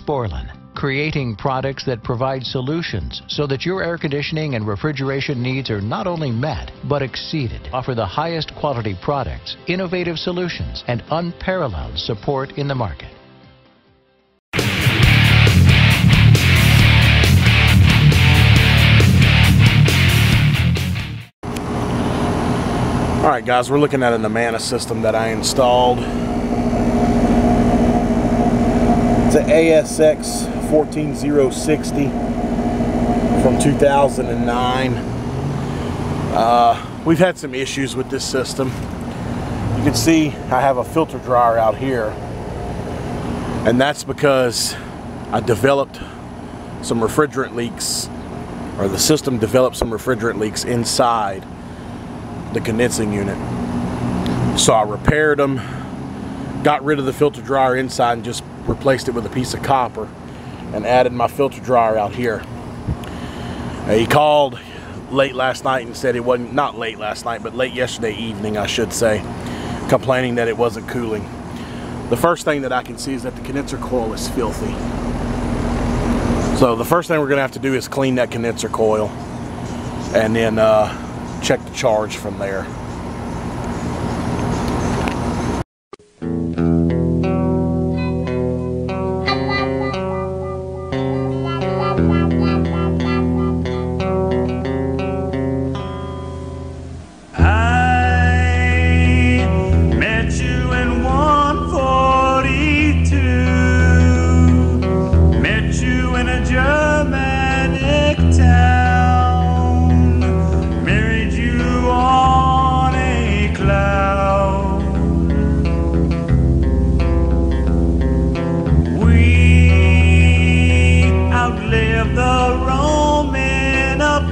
Borland, creating products that provide solutions so that your air conditioning and refrigeration needs are not only met, but exceeded. Offer the highest quality products, innovative solutions, and unparalleled support in the market. All right, guys, we're looking at an Amana system that I installed. It's an ASX 14060 from 2009. We've had some issues with this system. You can see I have a filter dryer out here, and that's because I developed some refrigerant leaks, or the system developed some refrigerant leaks inside the condensing unit. So I repaired them, got rid of the filter dryer inside, and just replaced it with a piece of copper and added my filter dryer out here. He called late last night and said it wasn't, not late last night, but late yesterday evening, I should say, complaining that it wasn't cooling. The first thing that I can see is that the condenser coil is filthy. So the first thing we're gonna have to do is clean that condenser coil and then check the charge from there.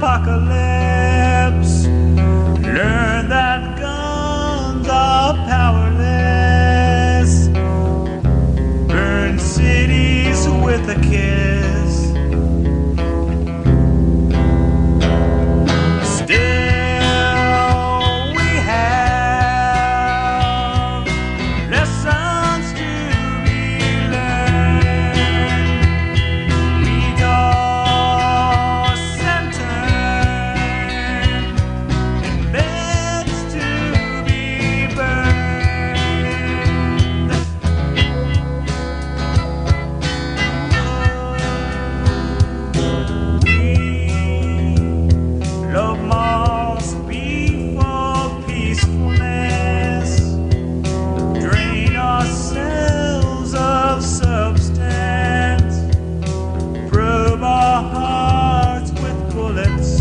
Apocalypse, learn that guns are powerless, burn cities with a kiss. Still we have lessons to be learned. We toss and turn in beds to be burned. We love must be for peacefulness, drain ourselves of substance, probe our hearts with bullets.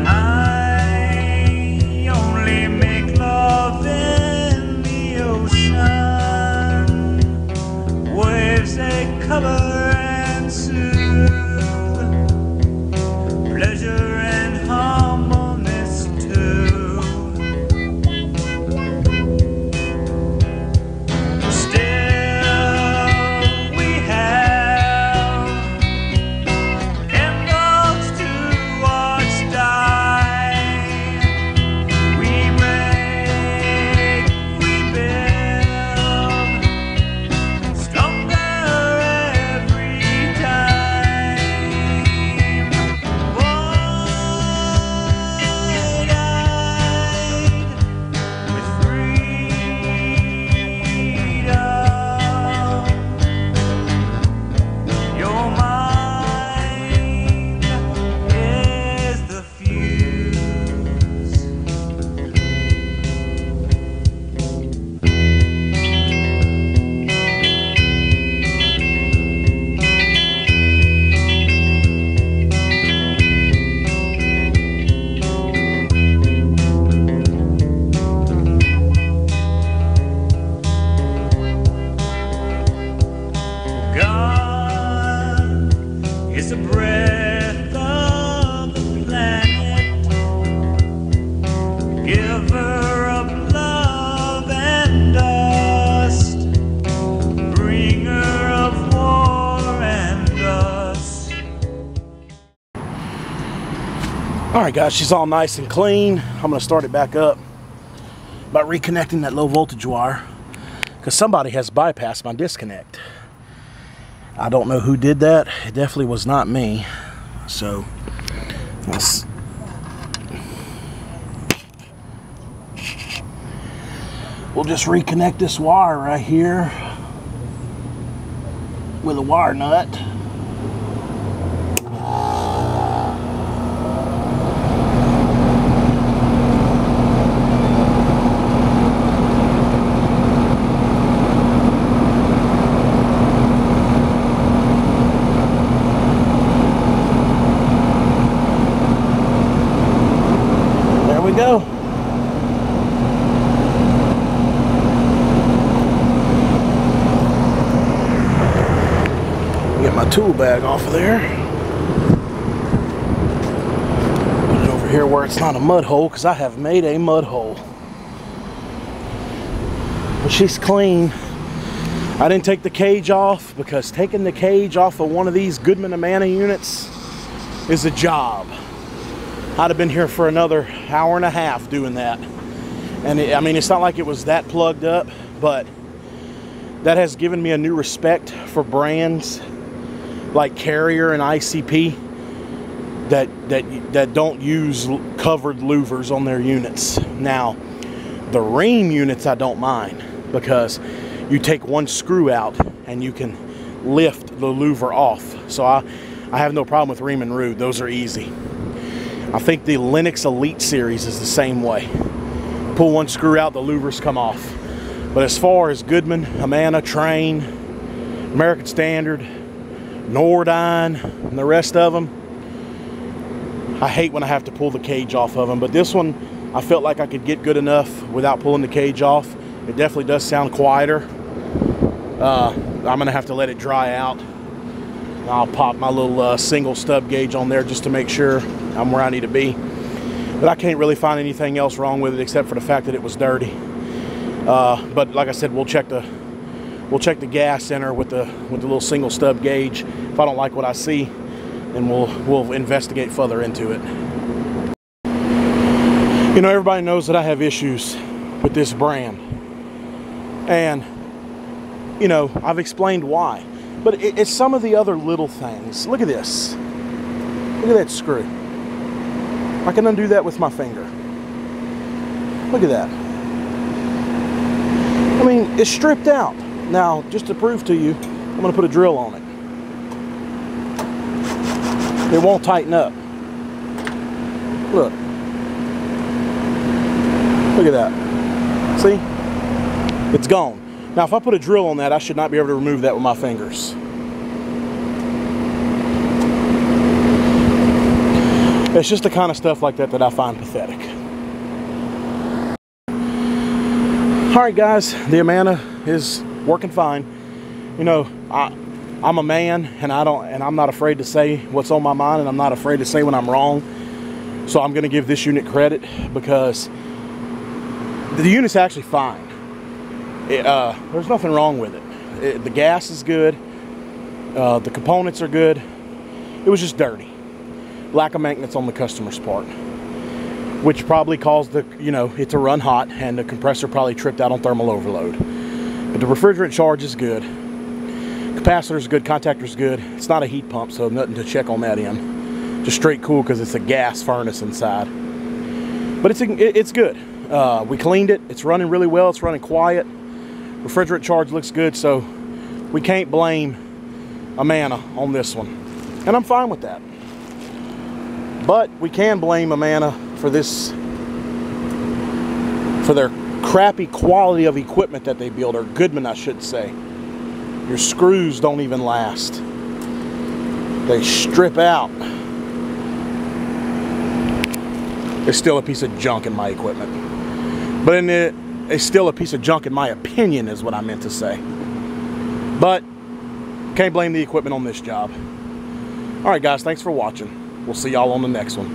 I only make love in the ocean, waves they cover and soothe, pleasure and humbleness too. Still we have candles to watch die. We make, we build stronger every time. Wide-eyed with freedom, your mind is the fuse. God is the breath of the planet, giver of love and dust, bringer of war and dust. All right, guys, she's all nice and clean. I'm gonna start it back up by reconnecting that low voltage wire. because somebody has bypassed my disconnect. I don't know who did that. It definitely was not me. So we'll just reconnect this wire right here with a wire nut. There we go. Get my tool bag off of there. Put it over here where it's not a mud hole, because I have made a mud hole. But she's clean. I didn't take the cage off, because taking the cage off of one of these Goodman Amana units is a job. I'd have been here for another hour and a half doing that. And I mean, it's not like it was that plugged up, but that has given me a new respect for brands like Carrier and ICP that don't use covered louvers on their units. Now, the Rheem units I don't mind, because you take one screw out and you can lift the louver off. So I have no problem with Rheem and Rude. Those are easy. I think the Lennox Elite series is the same way. Pull one screw out, the louvers come off. But as far as Goodman, Amana, Train, American Standard, Nordyne, and the rest of them, I hate when I have to pull the cage off of them. But this one, I felt like I could get good enough without pulling the cage off. It definitely does sound quieter. I'm gonna have to let it dry out. I'll pop my little single stub gauge on there just to make sure I'm where I need to be. But I can't really find anything else wrong with it except for the fact that it was dirty. But like I said, we'll check the gas center with the little single stub gauge. If I don't like what I see, then we'll investigate further into it. You know, everybody knows that I have issues with this brand, and you know, I've explained why. But it's some of the other little things. Look at this. Look at that screw. I can undo that with my finger. Look at that. I mean, it's stripped out. Now, just to prove to you, I'm going to put a drill on it. It won't tighten up. Look. Look at that. See? It's gone. Now, if I put a drill on that, I should not be able to remove that with my fingers. It's just the kind of stuff like that that I find pathetic. All right, guys, the Amana is working fine. You know, I'm a man, and I'm not afraid to say what's on my mind, and I'm not afraid to say when I'm wrong. So I'm going to give this unit credit, because the unit's actually fine. There's nothing wrong with it. The gas is good. The components are good. It was just dirty. Lack of maintenance on the customer's part, which probably caused it to run hot, and the compressor probably tripped out on thermal overload. But the refrigerant charge is good. Capacitor's good. Contactor's good. It's not a heat pump, so nothing to check on that end. Just straight cool, because it's a gas furnace inside. But it's good. We cleaned it. It's running really well. It's running quiet. Refrigerant charge looks good, so we can't blame Amana on this one. And I'm fine with that. But we can blame Amana for their crappy quality of equipment that they build, or Goodman, I should say. Your screws don't even last. They strip out. It's still a piece of junk in my equipment. But it's still a piece of junk in my opinion, is what I meant to say. But can't blame the equipment on this job. All right, guys, thanks for watching. We'll see y'all on the next one.